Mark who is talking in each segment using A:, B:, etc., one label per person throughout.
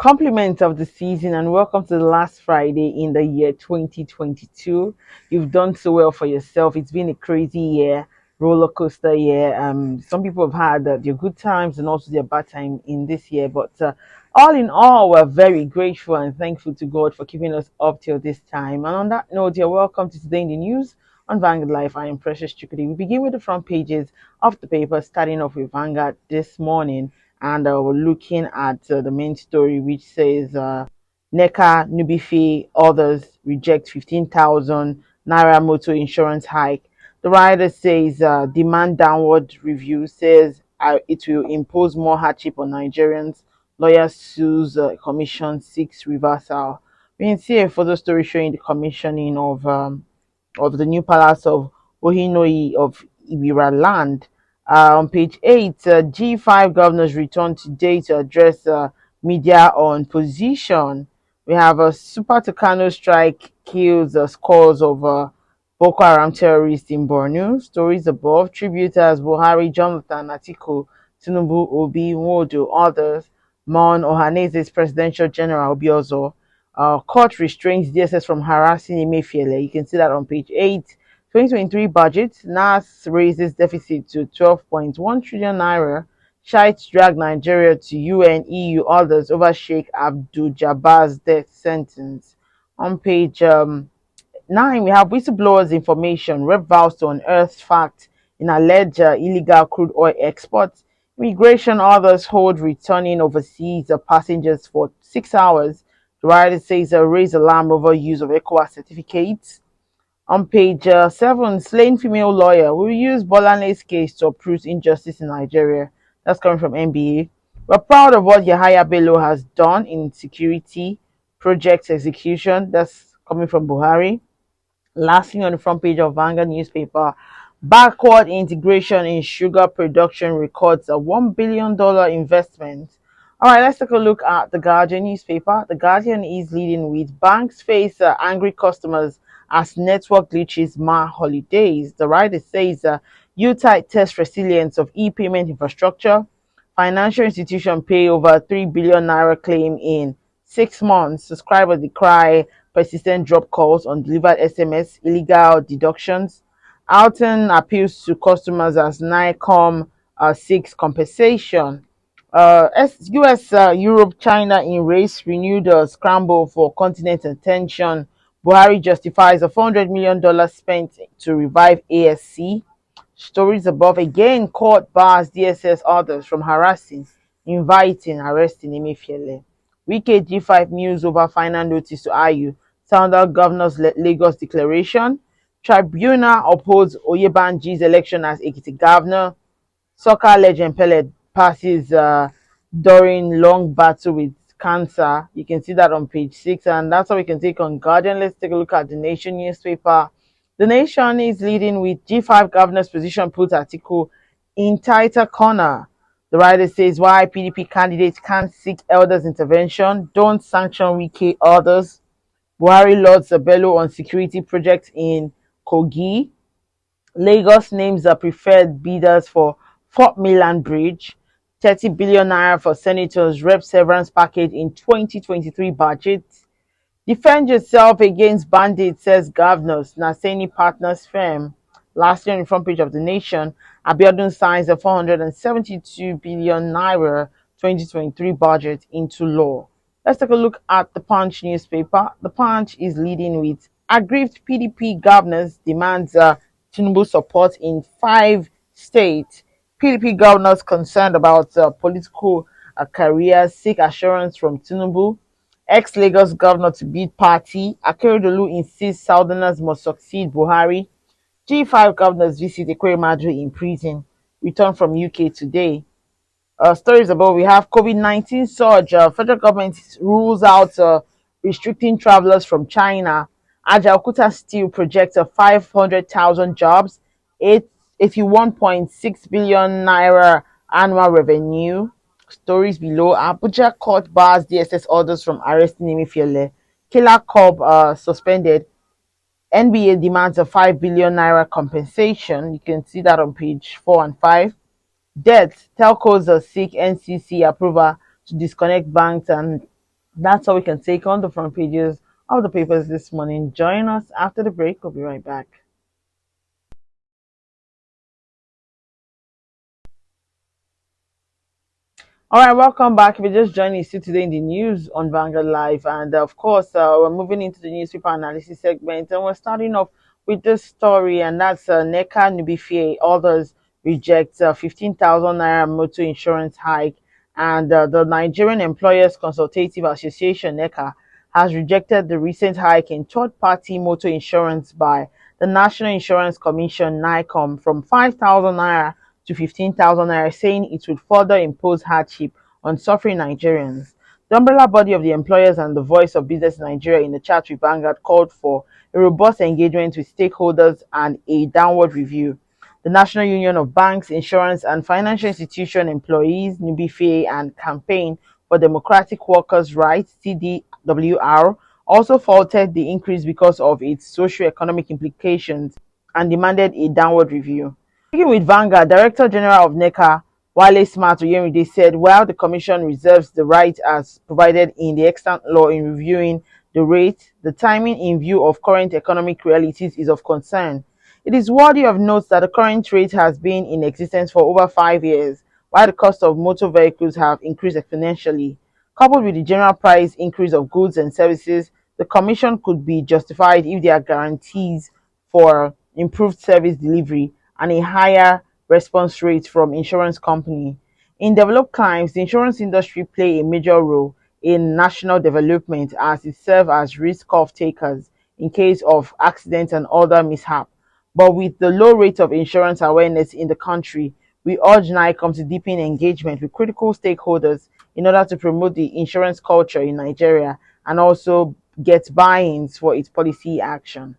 A: Compliments of the season and welcome to the last Friday in the year 2022. You've done so well for yourself. It's been a crazy year, roller coaster year. Some people have had their good times and also their bad time in this year, but all in all, we're very grateful and thankful to God for keeping us up till this time. And on that note, you're welcome to Today in the News on Vanguard Life. I am Precious Chukudi. We begin with the front pages of the paper, starting off with Vanguard this morning. And we're looking at the main story, which says NECA, NUBIFIE, others reject 15,000 Naira motor insurance hike. The writer says demand downward review says it will impose more hardship on Nigerians. Lawyer sues commission seeks reversal. We can see a photo story showing the commissioning of the new palace of Ohinoi of Ibira land. On page 8, G5 governors return today to address media on position. We have a Super Tucano strike kills scores of Boko Haram terrorists in Borno. Stories above. Tributers Buhari, Jonathan, Atiku, Tinubu, Obi, Nwodo, others. Mon Ohanese's presidential general Obiozo. Court restrains DSS from harassing Emefiele. You can see that on page 8. 2023 budget, NAS raises deficit to 12.1 trillion naira. Shites drag Nigeria to UN, EU, others over Sheikh Abdul Jabbar's death sentence. On page 9, we have whistleblowers information. Rep vows to unearth fact in alleged illegal crude oil exports. Immigration others hold returning overseas passengers for 6 hours. The writer says raise alarm over use of ECOWAS certificates. On page 7, slain female lawyer will use Bolanle's case to uproot injustice in Nigeria. That's coming from NBA. We're proud of what Yahaya Bello has done in security project execution. That's coming from Buhari. Lastly, on the front page of Vanguard newspaper, backward integration in sugar production records a $1 billion investment. All right, let's take a look at the Guardian newspaper. The Guardian is leading with banks face angry customers as network glitches mar holidays. The writer says UTI test resilience of e-payment infrastructure. Financial institution pay over 3 billion naira claim in 6 months. Subscribers decry persistent drop calls on delivered SMS, illegal deductions. Alton appeals to customers as NICOM seeks compensation. US, Europe, China in race renewed scramble for continent attention. Buhari justifies a $400 million spent to revive ASC. Stories above. Again, court bars DSS others from harassing, inviting, arresting Emefiele. Wike G5 news over final notice to IU. Sounder Governor's Lagos declaration. Tribunal upholds Oyebanji's election as Ekiti governor. Soccer legend Pele passes during long battle with cancer. You can see that on page 6, and that's how we can take on Guardian. Let's take a look at the Nation newspaper. The Nation is leading with G5 governor's position puts Atiku in tighter corner. The writer says why PDP candidates can't seek elders intervention, don't sanction Wike others. Buhari lords Bello on security projects in Kogi. Lagos names the preferred bidders for Fort Milan Bridge. 30 billion naira for senators rep severance package in 2023 budget. Defend yourself against bandits, says governors. Naseni partners firm. Lastly, on the front page of the Nation, Abiodun signs a 472 billion naira 2023 budget into law. Let's take a look at the Punch newspaper. The Punch is leading with aggrieved PDP governors demands Tinubu support in 5 states. PDP governors concerned about political careers seek assurance from Tinubu. Ex-Lagos governor to bid party. Akeredolu insists Southerners must succeed Buhari. G5 governors visit Ekweremadu in prison. Return from UK today. Stories about we have COVID-19 surge. Federal government rules out restricting travelers from China. Ajaokuta Steel projects 500,000 jobs. 81.6 billion naira annual revenue. Stories below. Abuja court bars DSS orders from arresting Emefiele. Killer Cobb suspended. NBA demands a 5 billion naira compensation. You can see that on page 4 and 5. Debt. Telcos seek NCC approval to disconnect banks and That's how we can take on the front pages of the papers this morning. Join us after the break. We'll be right back. All right, welcome back. If you're just joining us today in the news on Vanguard Live, and of course, we're moving into the newspaper analysis segment, and we're starting off with this story, and that's NECA NUBIFIE. Others reject 15,000 naira motor insurance hike, and the Nigerian Employers Consultative Association (NECA) has rejected the recent hike in third-party motor insurance by the National Insurance Commission (NICOM) from 5,000 naira to 15,000 naira, saying it would further impose hardship on suffering Nigerians. The umbrella body of the employers and the voice of business in Nigeria in the chat with Vanguard called for a robust engagement with stakeholders and a downward review. The National Union of Banks, Insurance and Financial Institution Employees, NUBIFIE, and Campaign for Democratic Workers' Rights, CDWR, also faulted the increase because of its socio-economic implications and demanded a downward review. Speaking with Vanguard, Director General of NECA, Wale Smart Oyemide, said while the Commission reserves the right as provided in the extant law in reviewing the rate, the timing in view of current economic realities is of concern. It is worthy of note that the current rate has been in existence for over 5 years, while the cost of motor vehicles have increased exponentially. Coupled with the general price increase of goods and services, the Commission could be justified if there are guarantees for improved service delivery and a higher response rate from insurance company. In developed climes, the insurance industry play a major role in national development as it serves as risk off takers in case of accidents and other mishap. But with the low rate of insurance awareness in the country, we urge NICOM to deepen engagement with critical stakeholders in order to promote the insurance culture in Nigeria and also get buy-ins for its policy action.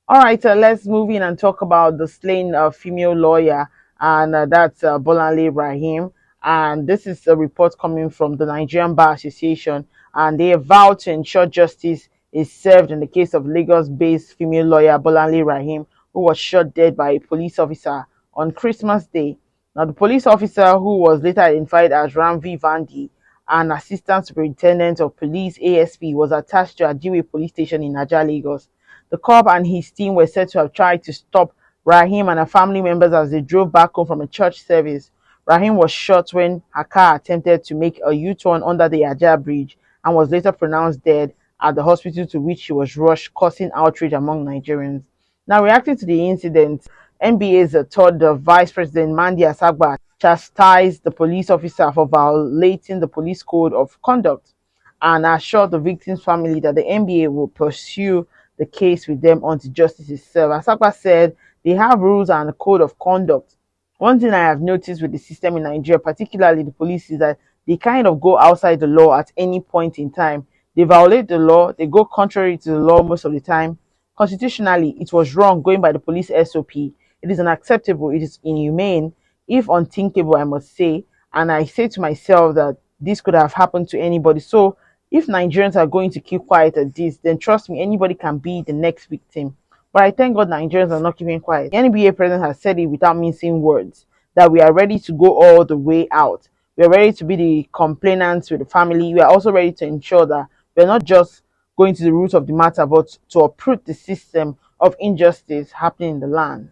A: All right, let's move in and talk about the slain female lawyer, and that's Bolanle Rahim. And this is a report coming from the Nigerian Bar Association, and they have vowed to ensure justice is served in the case of Lagos-based female lawyer Bolanle Rahim, who was shot dead by a police officer on Christmas Day. Now, the police officer, who was later identified as Ramvi Vandi, an assistant superintendent of police (ASP), was attached to Ajiwe police station in Naija, Lagos. The cop and his team were said to have tried to stop Rahim and her family members as they drove back home from a church service. Rahim was shot when her car attempted to make a U-turn under the Ajah Bridge and was later pronounced dead at the hospital to which she was rushed, causing outrage among Nigerians. Now, reacting to the incident, NBA's third Vice President Mandi Asagba chastised the police officer for violating the police code of conduct and assured the victim's family that the NBA will pursue the case with them until justice is served. Asakwa said they have rules and a code of conduct. One thing I have noticed with the system in Nigeria, particularly the police, is that they kind of go outside the law at any point in time. They violate the law, they go contrary to the law most of the time. Constitutionally, it was wrong going by the police SOP. It is unacceptable, it is inhumane, if unthinkable, I must say. And I say to myself that this could have happened to anybody. So if Nigerians are going to keep quiet at this, then trust me, anybody can be the next victim. But I thank God Nigerians are not keeping quiet. The NBA president has said it without mincing words, that we are ready to go all the way out. We are ready to be the complainants with the family. We are also ready to ensure that we're not just going to the root of the matter, but to uproot the system of injustice happening in the land.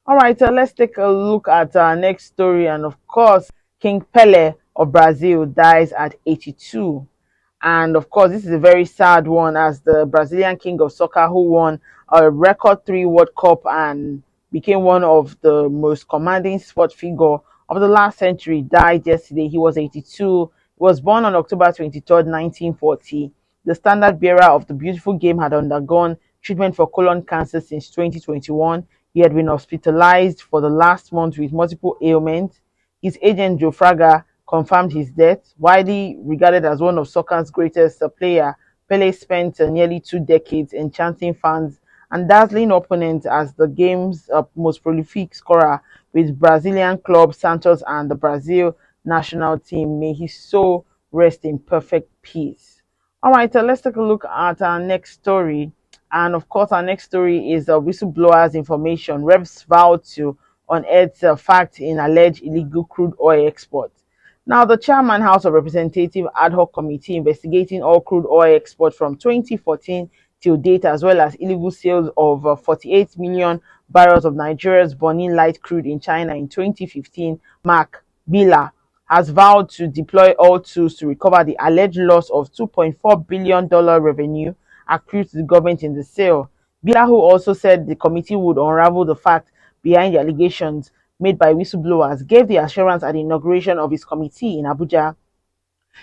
A: All right, let's take a look at our next story. And of course, King Pele of Brazil dies at 82. And of course, this is a very sad one, as the Brazilian king of soccer, who won a record 3 World Cup and became one of the most commanding sport figure of the last century, died yesterday. He was 82. He was born on October 23rd, 1940. The standard bearer of the beautiful game had undergone treatment for colon cancer since 2021. He had been hospitalized for the last month with multiple ailments. His agent Joe Fraga confirmed his death. Widely regarded as one of soccer's greatest player, Pele spent nearly 2 decades enchanting fans and dazzling opponents as the game's most prolific scorer with Brazilian club Santos and the Brazil national team. May his soul rest in perfect peace. All right, let's take a look at our next story. And of course, our next story is whistleblowers information. Reps vow to unearth facts in alleged illegal crude oil exports. Now, the chairman House of Representative ad hoc committee investigating all crude oil exports from 2014 till date, as well as illegal sales of 48 million barrels of Nigeria's burning light crude in China in 2015, Mark Bila has vowed to deploy all tools to recover the alleged loss of $2.4 billion revenue accrued to the government in the sale. Bila, who also said the committee would unravel the facts behind the allegations made by whistleblowers, gave the assurance at the inauguration of his committee in Abuja.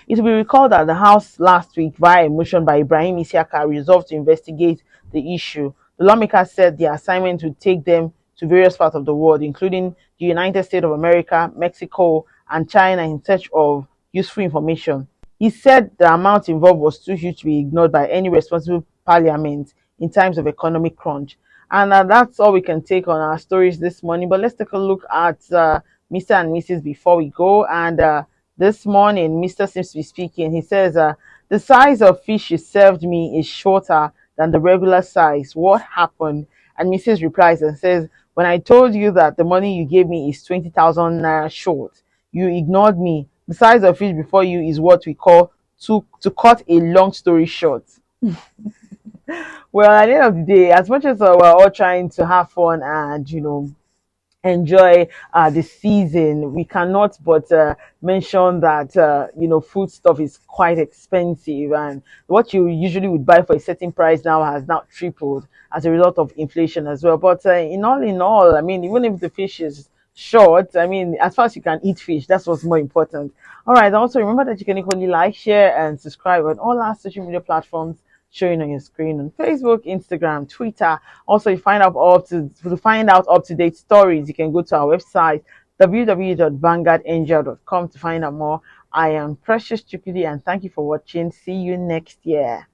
A: It will be recalled that the House last week, via a motion by Ibrahim Isiaka, resolved to investigate the issue. The lawmakers said the assignment would take them to various parts of the world, including the United States of America, Mexico, and China, in search of useful information. He said the amount involved was too huge to be ignored by any responsible parliament in times of economic crunch. And that's all we can take on our stories this morning. But let's take a look at Mr. and Mrs. before we go. And this morning, Mr. seems to be speaking. He says, the size of fish you served me is shorter than the regular size. What happened? And Mrs. replies and says, when I told you that the money you gave me is 20,000 naira short, you ignored me. The size of fish before you is what we call to cut a long story short. Well, at the end of the day, as much as we're all trying to have fun and, enjoy the season, we cannot but mention that food stuff is quite expensive, and what you usually would buy for a certain price now has now tripled as a result of inflation as well. But in all, I mean, even if the fish is short, I mean, as far as you can eat fish, that's what's more important. All right, also remember that you can equally like, share, and subscribe on all our social media platforms showing on your screen on Facebook, Instagram, Twitter. Also, to find out up to date stories, you can go to our website www.vanguardangel.com to find out more. I am Precious Chukudi, and thank you for watching. See you next year.